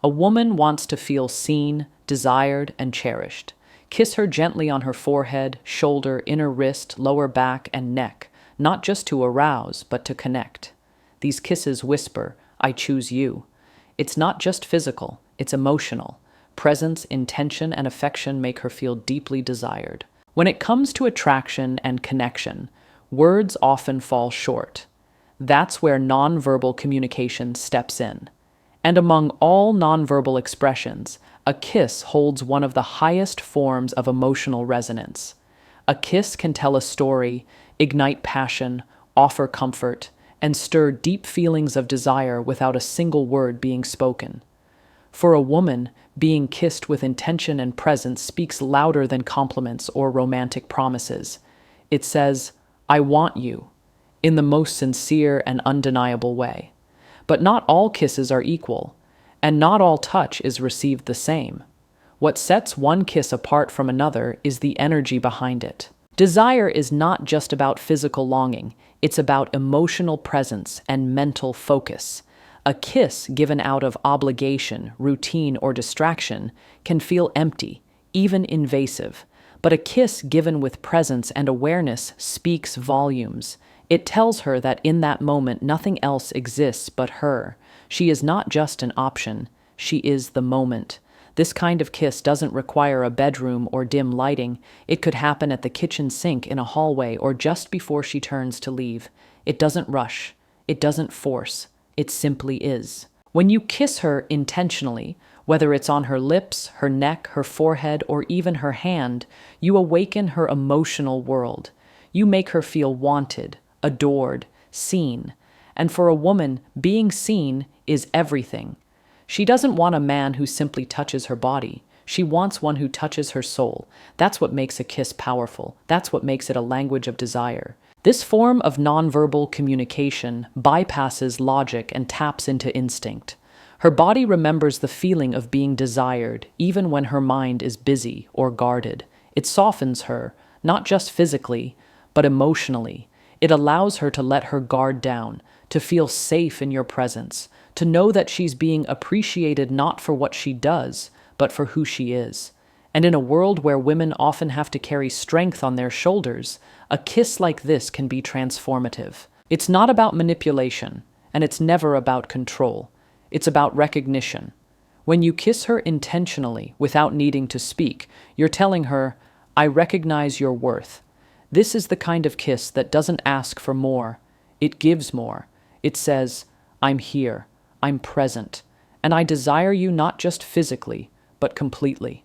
A woman wants to feel seen, desired, and cherished. Kiss her gently on her forehead, shoulder, inner wrist, lower back, and neck, not just to arouse, but to connect. These kisses whisper, I choose you. It's not just physical, it's emotional. Presence, intention, and affection make her feel deeply desired. When it comes to attraction and connection, words often fall short. That's where nonverbal communication steps in. And among all nonverbal expressions, a kiss holds one of the highest forms of emotional resonance. A kiss can tell a story, ignite passion, offer comfort, and stir deep feelings of desire without a single word being spoken. For a woman, being kissed with intention and presence speaks louder than compliments or romantic promises. It says, I want you, in the most sincere and undeniable way. But not all kisses are equal, and not all touch is received the same. What sets one kiss apart from another is the energy behind it. Desire is not just about physical longing, it's about emotional presence and mental focus. A kiss given out of obligation, routine, or distraction can feel empty, even invasive. But a kiss given with presence and awareness speaks volumes. It tells her that in that moment nothing else exists but her. She is not just an option, she is the moment. This kind of kiss doesn't require a bedroom or dim lighting. It could happen at the kitchen sink in a hallway or just before she turns to leave. It doesn't rush. It doesn't force. It simply is. When you kiss her intentionally, whether it's on her lips, her neck, her forehead, or even her hand, you awaken her emotional world. You make her feel wanted, adored, seen. And for a woman, being seen is everything. She doesn't want a man who simply touches her body. She wants one who touches her soul. That's what makes a kiss powerful. That's what makes it a language of desire. This form of nonverbal communication bypasses logic and taps into instinct. Her body remembers the feeling of being desired, even when her mind is busy or guarded. It softens her, not just physically, but emotionally. It allows her to let her guard down, to feel safe in your presence, to know that she's being appreciated not for what she does, but for who she is. And in a world where women often have to carry strength on their shoulders, a kiss like this can be transformative. It's not about manipulation, and it's never about control. It's about recognition. When you kiss her intentionally, without needing to speak, you're telling her, I recognize your worth. This is the kind of kiss that doesn't ask for more. It gives more. It says, I'm here, I'm present, and I desire you not just physically, but completely.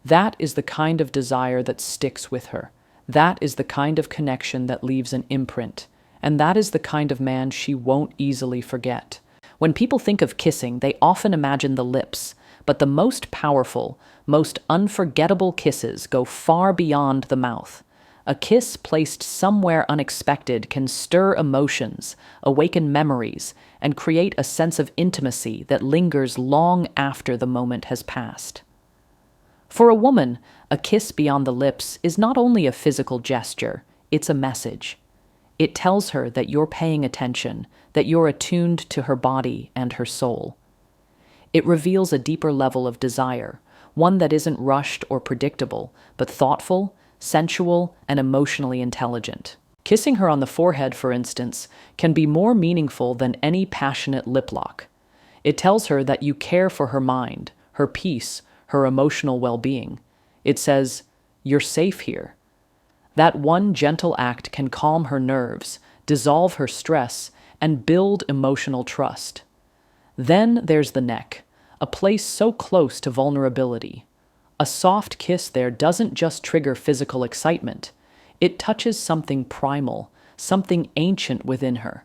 That is the kind of desire that sticks with her. That is the kind of connection that leaves an imprint. And that is the kind of man she won't easily forget. When people think of kissing, they often imagine the lips, but the most powerful, most unforgettable kisses go far beyond the mouth. A kiss placed somewhere unexpected can stir emotions, awaken memories, and create a sense of intimacy that lingers long after the moment has passed. For a woman, a kiss beyond the lips is not only a physical gesture, it's a message. It tells her that you're paying attention, that you're attuned to her body and her soul. It reveals a deeper level of desire, one that isn't rushed or predictable, but thoughtful, sensual, and emotionally intelligent. Kissing her on the forehead, for instance, can be more meaningful than any passionate lip lock. It tells her that you care for her mind, her peace, her emotional well-being. It says, you're safe here. That one gentle act can calm her nerves, dissolve her stress, and build emotional trust. Then there's the neck, a place so close to vulnerability. A soft kiss there doesn't just trigger physical excitement. It touches something primal, something ancient within her.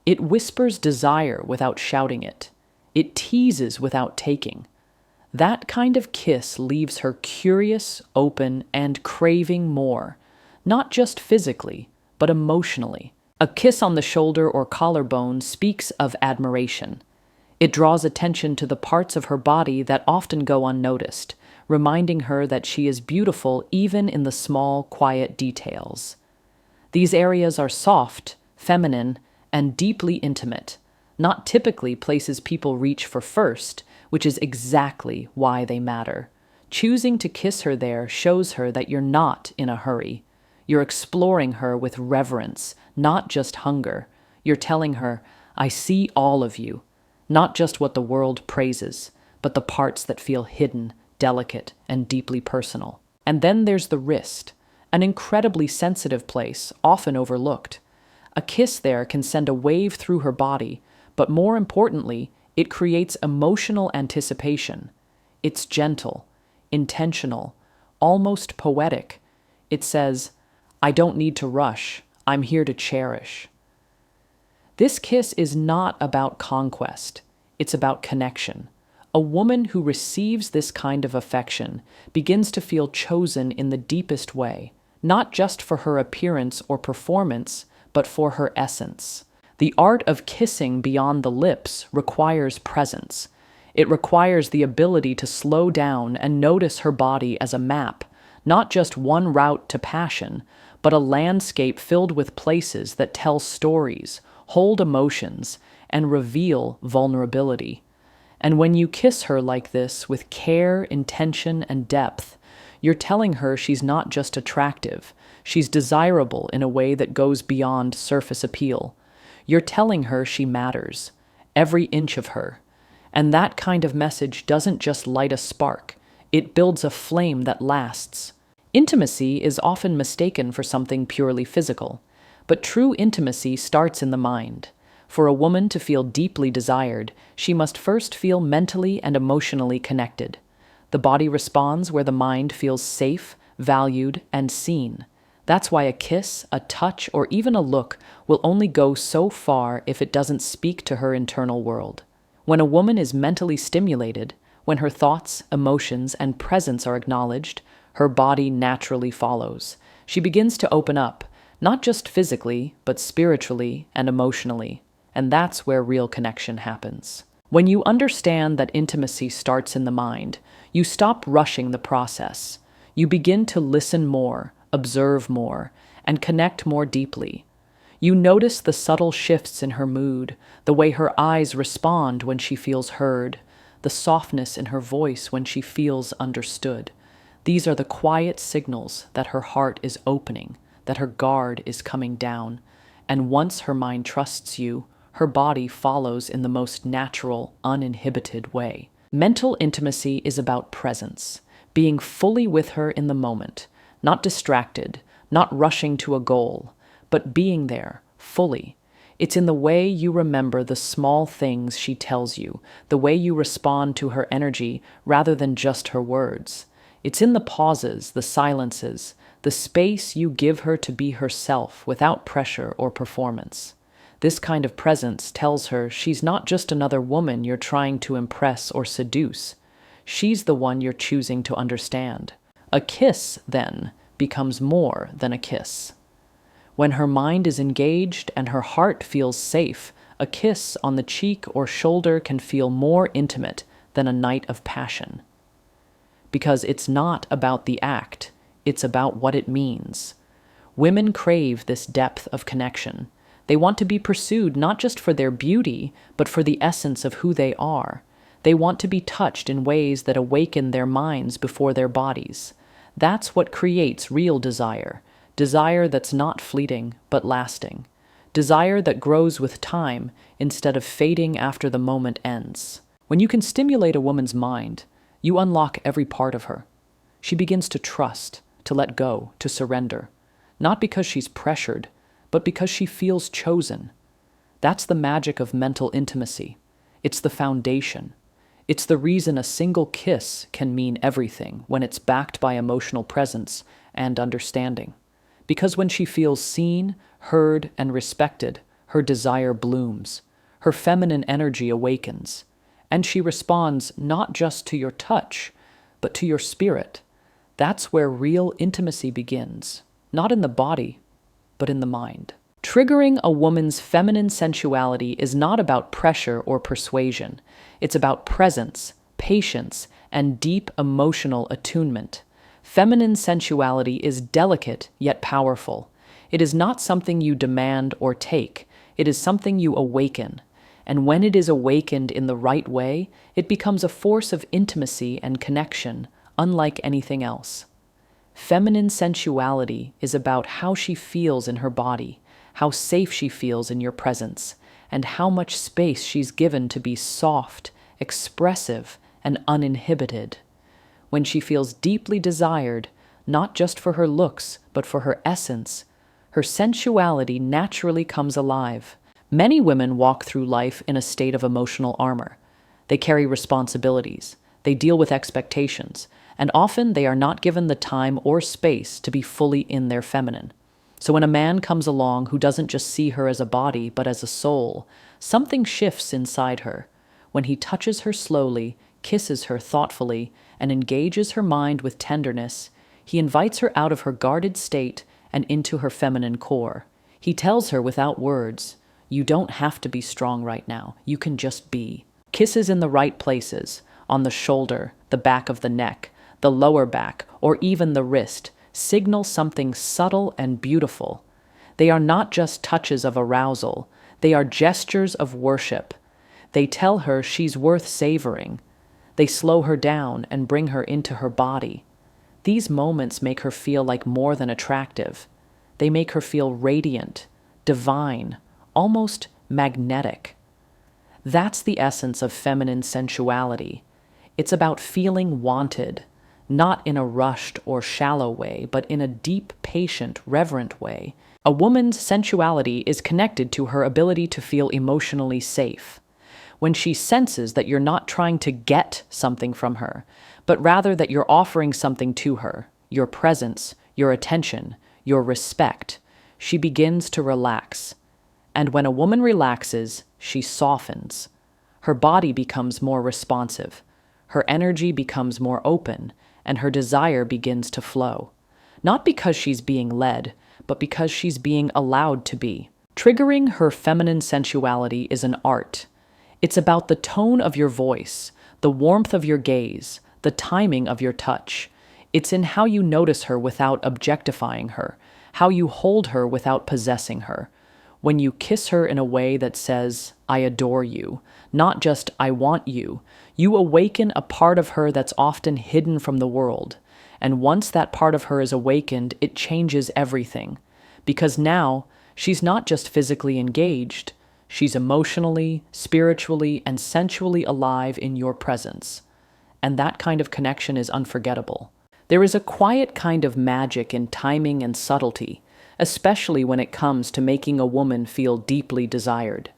It whispers desire without shouting it. It teases without taking. That kind of kiss leaves her curious, open, and craving more, not just physically, but emotionally. A kiss on the shoulder or collarbone speaks of admiration. It draws attention to the parts of her body that often go unnoticed, reminding her that she is beautiful even in the small, quiet details. These areas are soft, feminine, and deeply intimate, not typically places people reach for first which is exactly why they matter. Choosing to kiss her there shows her that you're not in a hurry. You're exploring her with reverence, not just hunger. You're telling her, I see all of you, not just what the world praises, but the parts that feel hidden, delicate, and deeply personal. And then there's the wrist, an incredibly sensitive place, often overlooked. A kiss there can send a wave through her body, but more importantly, it creates emotional anticipation. It's gentle, intentional, almost poetic. It says, I don't need to rush, I'm here to cherish. This kiss is not about conquest, it's about connection. A woman who receives this kind of affection begins to feel chosen in the deepest way, not just for her appearance or performance, but for her essence. The art of kissing beyond the lips requires presence. It requires the ability to slow down and notice her body as a map, not just one route to passion, but a landscape filled with places that tell stories, hold emotions, and reveal vulnerability. And when you kiss her like this, with care, intention, and depth, you're telling her she's not just attractive, she's desirable in a way that goes beyond surface appeal. You're telling her she matters, every inch of her. And that kind of message doesn't just light a spark, it builds a flame that lasts. Intimacy is often mistaken for something purely physical, but true intimacy starts in the mind. For a woman to feel deeply desired, she must first feel mentally and emotionally connected. The body responds where the mind feels safe, valued, and seen. That's why a kiss, a touch, or even a look will only go so far if it doesn't speak to her internal world. When a woman is mentally stimulated, when her thoughts, emotions, and presence are acknowledged, her body naturally follows. She begins to open up, not just physically, but spiritually and emotionally. And that's where real connection happens. When you understand that intimacy starts in the mind, you stop rushing the process. You begin to listen more, observe more, and connect more deeply. You notice the subtle shifts in her mood, the way her eyes respond when she feels heard, the softness in her voice when she feels understood. These are the quiet signals that her heart is opening, that her guard is coming down. And once her mind trusts you, her body follows in the most natural, uninhibited way. Mental intimacy is about presence, being fully with her in the moment, not distracted, not rushing to a goal, but being there, fully. It's in the way you remember the small things she tells you, the way you respond to her energy rather than just her words. It's in the pauses, the silences, the space you give her to be herself without pressure or performance. This kind of presence tells her she's not just another woman you're trying to impress or seduce. She's the one you're choosing to understand. A kiss, then, becomes more than a kiss. When her mind is engaged and her heart feels safe, a kiss on the cheek or shoulder can feel more intimate than a night of passion. Because it's not about the act, it's about what it means. Women crave this depth of connection. They want to be pursued not just for their beauty, but for the essence of who they are. They want to be touched in ways that awaken their minds before their bodies. That's what creates real desire. Desire that's not fleeting, but lasting. Desire that grows with time instead of fading after the moment ends. When you can stimulate a woman's mind, you unlock every part of her. She begins to trust, to let go, to surrender. Not because she's pressured, but because she feels chosen. That's the magic of mental intimacy. It's the foundation. It's the reason a single kiss can mean everything when it's backed by emotional presence and understanding. Because when she feels seen, heard, and respected, her desire blooms. Her feminine energy awakens. And she responds not just to your touch, but to your spirit. That's where real intimacy begins. Not in the body, but in the mind. Triggering a woman's feminine sensuality is not about pressure or persuasion. It's about presence, patience, and deep emotional attunement. Feminine sensuality is delicate yet powerful. It is not something you demand or take. It is something you awaken. And when it is awakened in the right way, it becomes a force of intimacy and connection, unlike anything else. Feminine sensuality is about how she feels in her body, how safe she feels in your presence, and how much space she's given to be soft, expressive, and uninhibited. When she feels deeply desired, not just for her looks, but for her essence, her sensuality naturally comes alive. Many women walk through life in a state of emotional armor. They carry responsibilities, they deal with expectations, and often they are not given the time or space to be fully in their feminine. So when a man comes along who doesn't just see her as a body, but as a soul, something shifts inside her. When he touches her slowly, kisses her thoughtfully, and engages her mind with tenderness, he invites her out of her guarded state and into her feminine core. He tells her without words, "You don't have to be strong right now. You can just be." Kisses in the right places, on the shoulder, the back of the neck, the lower back, or even the wrist, signal something subtle and beautiful. They are not just touches of arousal, they are gestures of worship. They tell her she's worth savoring. They slow her down and bring her into her body. These moments make her feel like more than attractive. They make her feel radiant, divine, almost magnetic. That's the essence of feminine sensuality. It's about feeling wanted, not in a rushed or shallow way, but in a deep, patient, reverent way. A woman's sensuality is connected to her ability to feel emotionally safe. When she senses that you're not trying to get something from her, but rather that you're offering something to her, your presence, your attention, your respect, she begins to relax. And when a woman relaxes, she softens. Her body becomes more responsive. Her energy becomes more open, and her desire begins to flow. Not because she's being led, but because she's being allowed to be. Triggering her feminine sensuality is an art. It's about the tone of your voice, the warmth of your gaze, the timing of your touch. It's in how you notice her without objectifying her, how you hold her without possessing her. When you kiss her in a way that says, "I adore you," not just "I want you," you awaken a part of her that's often hidden from the world. And once that part of her is awakened, it changes everything. Because now, she's not just physically engaged, she's emotionally, spiritually, and sensually alive in your presence. And that kind of connection is unforgettable. There is a quiet kind of magic in timing and subtlety, especially when it comes to making a woman feel deeply desired.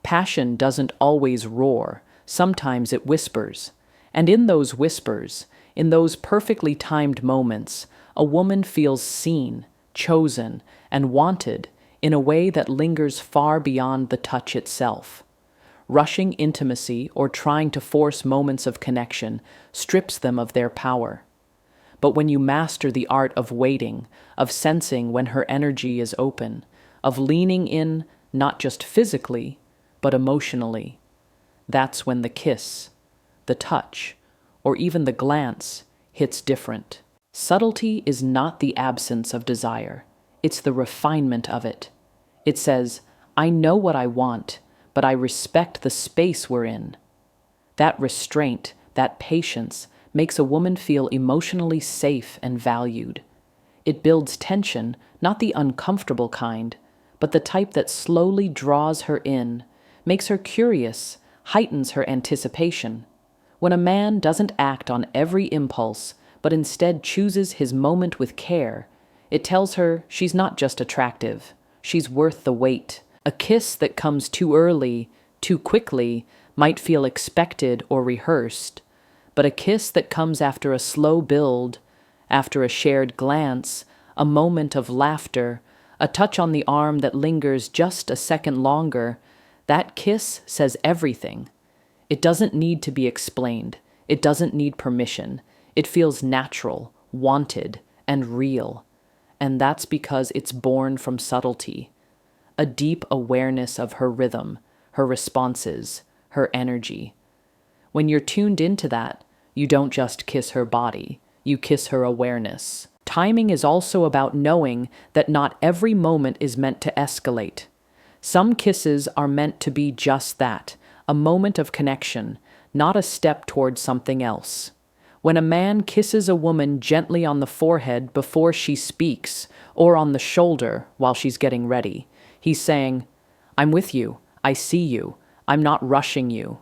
Passion doesn't always roar, sometimes it whispers. And in those whispers, in those perfectly timed moments, a woman feels seen, chosen, and wanted in a way that lingers far beyond the touch itself. Rushing intimacy or trying to force moments of connection strips them of their power. But when you master the art of waiting, of sensing when her energy is open, of leaning in not just physically, but emotionally, that's when the kiss, the touch, or even the glance hits different. Subtlety is not the absence of desire, it's the refinement of it. It says, "I know what I want, but I respect the space we're in." That restraint, that patience, makes a woman feel emotionally safe and valued. It builds tension, not the uncomfortable kind, but the type that slowly draws her in, makes her curious, heightens her anticipation. When a man doesn't act on every impulse, but instead chooses his moment with care, it tells her she's not just attractive, she's worth the wait. A kiss that comes too early, too quickly, might feel expected or rehearsed, but a kiss that comes after a slow build, after a shared glance, a moment of laughter, a touch on the arm that lingers just a second longer, that kiss says everything. It doesn't need to be explained. It doesn't need permission. It feels natural, wanted, and real. And that's because it's born from subtlety, a deep awareness of her rhythm, her responses, her energy. When you're tuned into that, you don't just kiss her body, you kiss her awareness. Timing is also about knowing that not every moment is meant to escalate. Some kisses are meant to be just that, a moment of connection, not a step towards something else. When a man kisses a woman gently on the forehead before she speaks, or on the shoulder while she's getting ready, he's saying, "I'm with you, I see you, I'm not rushing you."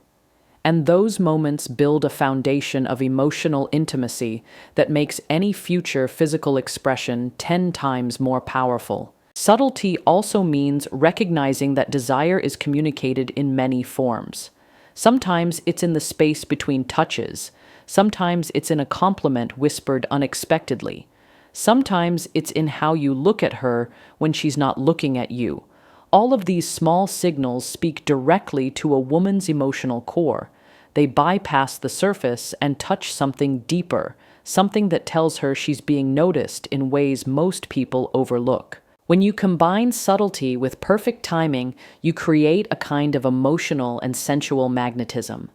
And those moments build a foundation of emotional intimacy that makes any future physical expression 10 times more powerful. Subtlety also means recognizing that desire is communicated in many forms. Sometimes it's in the space between touches. Sometimes it's in a compliment whispered unexpectedly. Sometimes it's in how you look at her when she's not looking at you. All of these small signals speak directly to a woman's emotional core. They bypass the surface and touch something deeper, something that tells her she's being noticed in ways most people overlook. When you combine subtlety with perfect timing, you create a kind of emotional and sensual magnetism.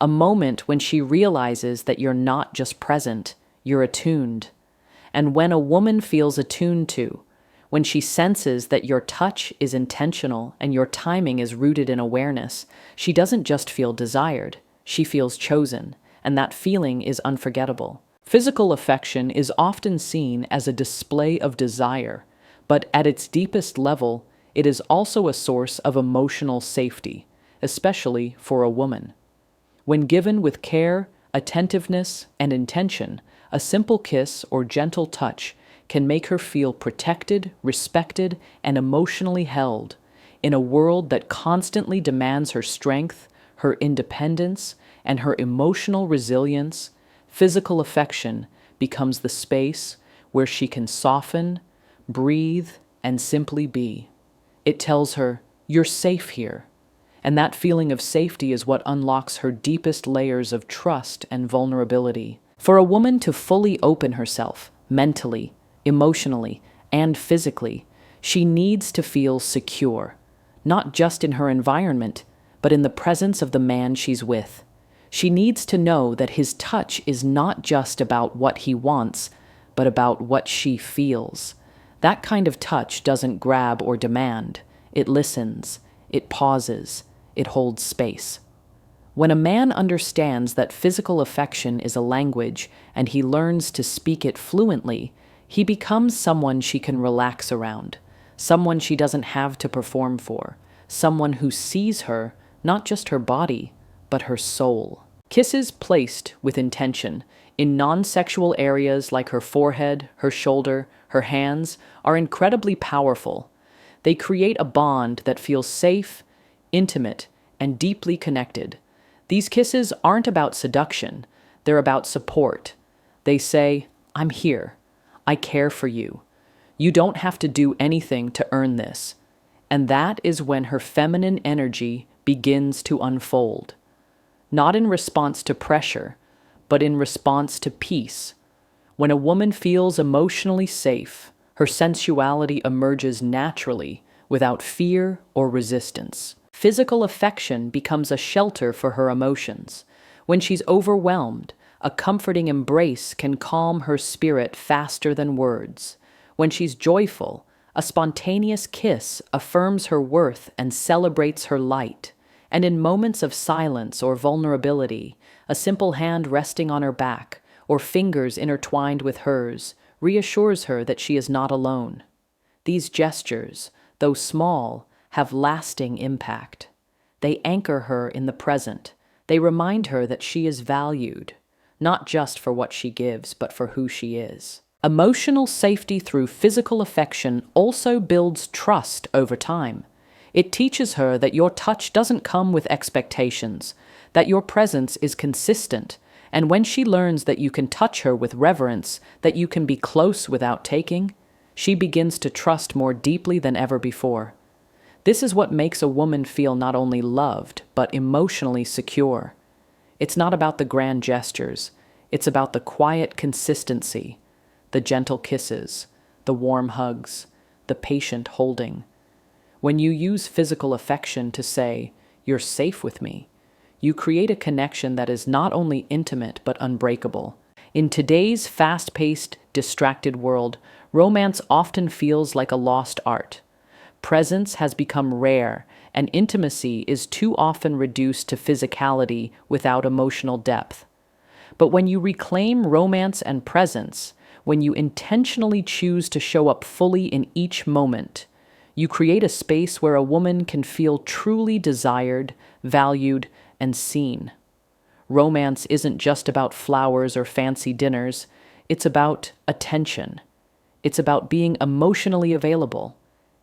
A moment when she realizes that you're not just present, you're attuned. And when a woman feels attuned to, when she senses that your touch is intentional and your timing is rooted in awareness, she doesn't just feel desired, she feels chosen, and that feeling is unforgettable. Physical affection is often seen as a display of desire, but at its deepest level, it is also a source of emotional safety, especially for a woman. When given with care, attentiveness, and intention, a simple kiss or gentle touch can make her feel protected, respected, and emotionally held. In a world that constantly demands her strength, her independence, and her emotional resilience, physical affection becomes the space where she can soften, breathe, and simply be. It tells her, "You're safe here." And that feeling of safety is what unlocks her deepest layers of trust and vulnerability. For a woman to fully open herself, mentally, emotionally, and physically, she needs to feel secure, not just in her environment, but in the presence of the man she's with. She needs to know that his touch is not just about what he wants, but about what she feels. That kind of touch doesn't grab or demand. It listens, it pauses, it holds space. When a man understands that physical affection is a language and he learns to speak it fluently, he becomes someone she can relax around, someone she doesn't have to perform for, someone who sees her, not just her body, but her soul. Kisses placed with intention in non-sexual areas like her forehead, her shoulder, her hands are incredibly powerful. They create a bond that feels safe, intimate, and deeply connected. These kisses aren't about seduction, they're about support. They say, "I'm here. I care for you. You don't have to do anything to earn this." And that is when her feminine energy begins to unfold. Not in response to pressure, but in response to peace. When a woman feels emotionally safe, her sensuality emerges naturally, without fear or resistance. Physical affection becomes a shelter for her emotions. When she's overwhelmed, a comforting embrace can calm her spirit faster than words. When she's joyful, a spontaneous kiss affirms her worth and celebrates her light. And in moments of silence or vulnerability, a simple hand resting on her back or fingers intertwined with hers reassures her that she is not alone. These gestures, though small, have lasting impact. They anchor her in the present. They remind her that she is valued, not just for what she gives, but for who she is. Emotional safety through physical affection also builds trust over time. It teaches her that your touch doesn't come with expectations, that your presence is consistent, and when she learns that you can touch her with reverence, that you can be close without taking, she begins to trust more deeply than ever before. This is what makes a woman feel not only loved, but emotionally secure. It's not about the grand gestures, it's about the quiet consistency, the gentle kisses, the warm hugs, the patient holding. When you use physical affection to say, "You're safe with me," you create a connection that is not only intimate but unbreakable. In today's fast-paced, distracted world, romance often feels like a lost art. Presence has become rare, and intimacy is too often reduced to physicality without emotional depth. But when you reclaim romance and presence, when you intentionally choose to show up fully in each moment, you create a space where a woman can feel truly desired, valued, and seen. Romance isn't just about flowers or fancy dinners, it's about attention. It's about being emotionally available.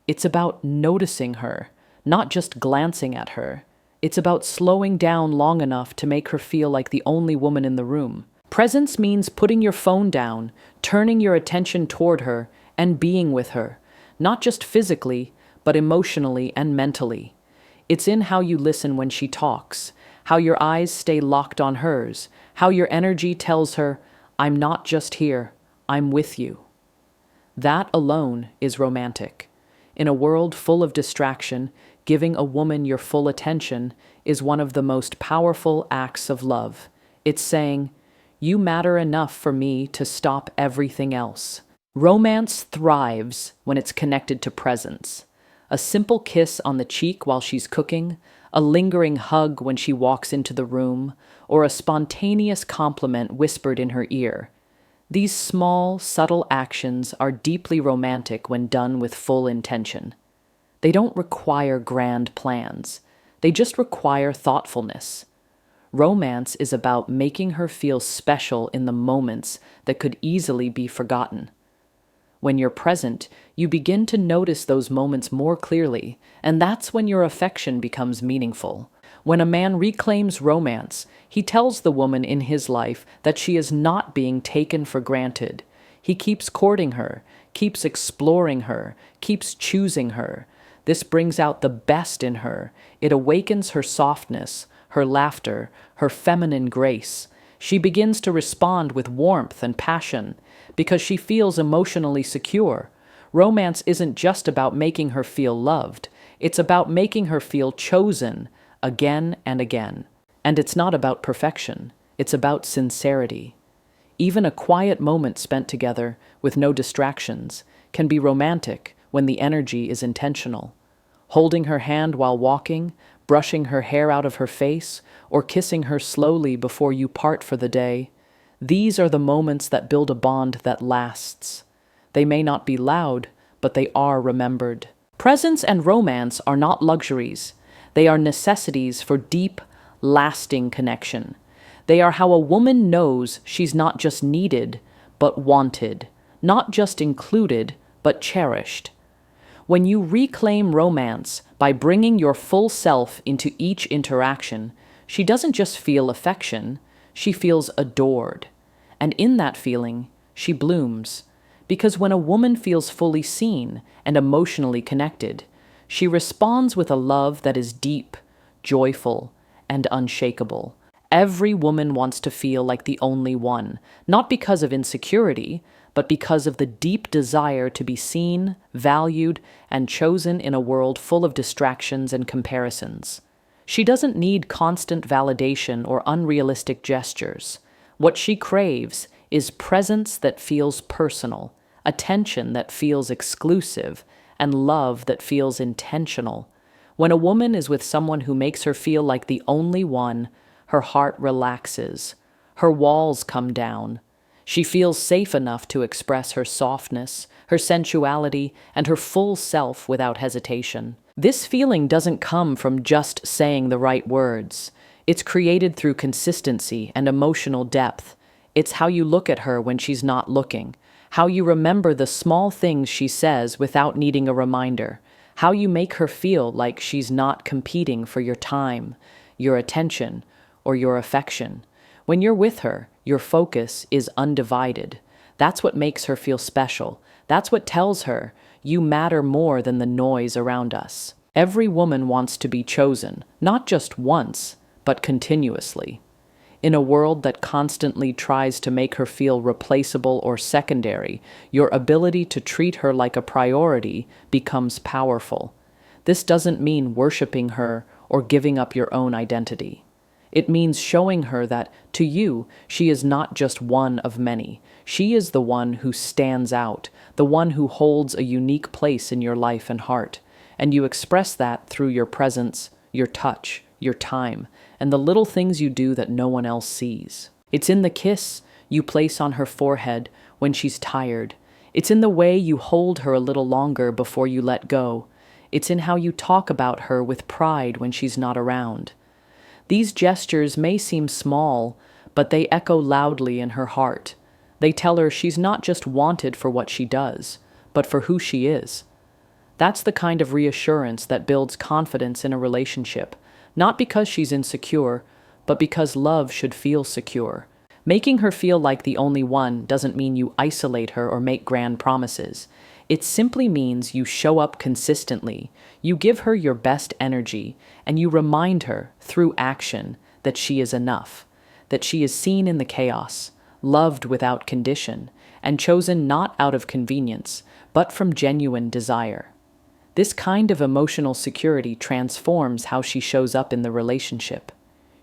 It's about noticing her, not just glancing at her. It's about slowing down long enough to make her feel like the only woman in the room. Presence means putting your phone down, turning your attention toward her, and being with her, not just physically, but emotionally and mentally. It's in how you listen when she talks, how your eyes stay locked on hers, how your energy tells her, "I'm not just here, I'm with you." That alone is romantic. In a world full of distraction, giving a woman your full attention is one of the most powerful acts of love. It's saying, "You matter enough for me to stop everything else." Romance thrives when it's connected to presence. A simple kiss on the cheek while she's cooking, a lingering hug when she walks into the room, or a spontaneous compliment whispered in her ear. These small, subtle actions are deeply romantic when done with full intention. They don't require grand plans. They just require thoughtfulness. Romance is about making her feel special in the moments that could easily be forgotten. When you're present, you begin to notice those moments more clearly, and that's when your affection becomes meaningful. When a man reclaims romance, he tells the woman in his life that she is not being taken for granted. He keeps courting her, keeps exploring her, keeps choosing her. This brings out the best in her. It awakens her softness, her laughter, her feminine grace. She begins to respond with warmth and passion because she feels emotionally secure. Romance isn't just about making her feel loved. It's about making her feel chosen again and again. And it's not about perfection. It's about sincerity. Even a quiet moment spent together with no distractions can be romantic when the energy is intentional. Holding her hand while walking, brushing her hair out of her face, or kissing her slowly before you part for the day. These are the moments that build a bond that lasts. They may not be loud, but they are remembered. Presence and romance are not luxuries. They are necessities for deep, lasting connection. They are how a woman knows she's not just needed, but wanted, not just included, but cherished. When you reclaim romance by bringing your full self into each interaction, she doesn't just feel affection, she feels adored. And in that feeling, she blooms. Because when a woman feels fully seen and emotionally connected, she responds with a love that is deep, joyful, and unshakable. Every woman wants to feel like the only one, not because of insecurity, but because of the deep desire to be seen, valued, and chosen in a world full of distractions and comparisons. She doesn't need constant validation or unrealistic gestures. What she craves is presence that feels personal, attention that feels exclusive, and love that feels intentional. When a woman is with someone who makes her feel like the only one, her heart relaxes, her walls come down. She feels safe enough to express her softness, her sensuality, and her full self without hesitation. This feeling doesn't come from just saying the right words. It's created through consistency and emotional depth. It's how you look at her when she's not looking, how you remember the small things she says without needing a reminder, how you make her feel like she's not competing for your time, your attention, or your affection. When you're with her, your focus is undivided. That's what makes her feel special. That's what tells her, you matter more than the noise around us. Every woman wants to be chosen, not just once, but continuously. In a world that constantly tries to make her feel replaceable or secondary, your ability to treat her like a priority becomes powerful. This doesn't mean worshiping her or giving up your own identity. It means showing her that, to you, she is not just one of many. She is the one who stands out, the one who holds a unique place in your life and heart. And you express that through your presence, your touch, your time, and the little things you do that no one else sees. It's in the kiss you place on her forehead when she's tired. It's in the way you hold her a little longer before you let go. It's in how you talk about her with pride when she's not around. These gestures may seem small, but they echo loudly in her heart. They tell her she's not just wanted for what she does, but for who she is. That's the kind of reassurance that builds confidence in a relationship, not because she's insecure, but because love should feel secure. Making her feel like the only one doesn't mean you isolate her or make grand promises. It simply means you show up consistently, you give her your best energy, and you remind her, through action, that she is enough, that she is seen in the chaos, loved without condition, and chosen not out of convenience, but from genuine desire. This kind of emotional security transforms how she shows up in the relationship.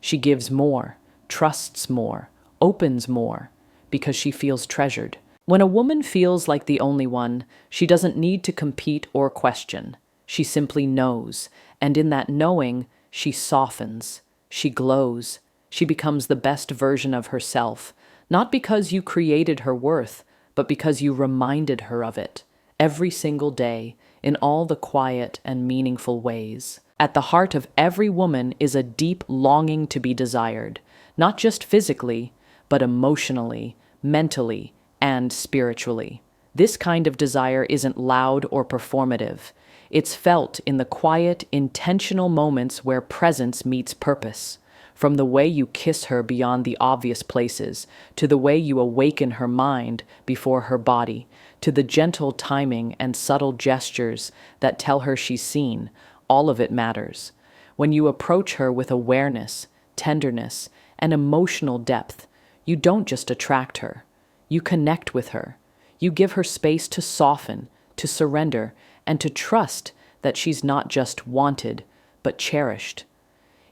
She gives more, trusts more, opens more, because she feels treasured. When a woman feels like the only one, she doesn't need to compete or question. She simply knows, and in that knowing, she softens, she glows, she becomes the best version of herself, not because you created her worth, but because you reminded her of it, every single day, in all the quiet and meaningful ways. At the heart of every woman is a deep longing to be desired, not just physically, but emotionally, mentally, and spiritually. This kind of desire isn't loud or performative. It's felt in the quiet, intentional moments where presence meets purpose. From the way you kiss her beyond the obvious places, to the way you awaken her mind before her body, to the gentle timing and subtle gestures that tell her she's seen, all of it matters. When you approach her with awareness, tenderness, and emotional depth, you don't just attract her. You connect with her. You give her space to soften, to surrender, and to trust that she's not just wanted, but cherished.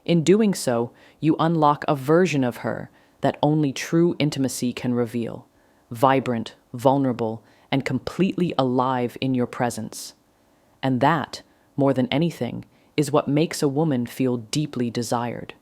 In doing so, you unlock a version of her that only true intimacy can reveal, vibrant, vulnerable, and completely alive in your presence. And that, more than anything, is what makes a woman feel deeply desired.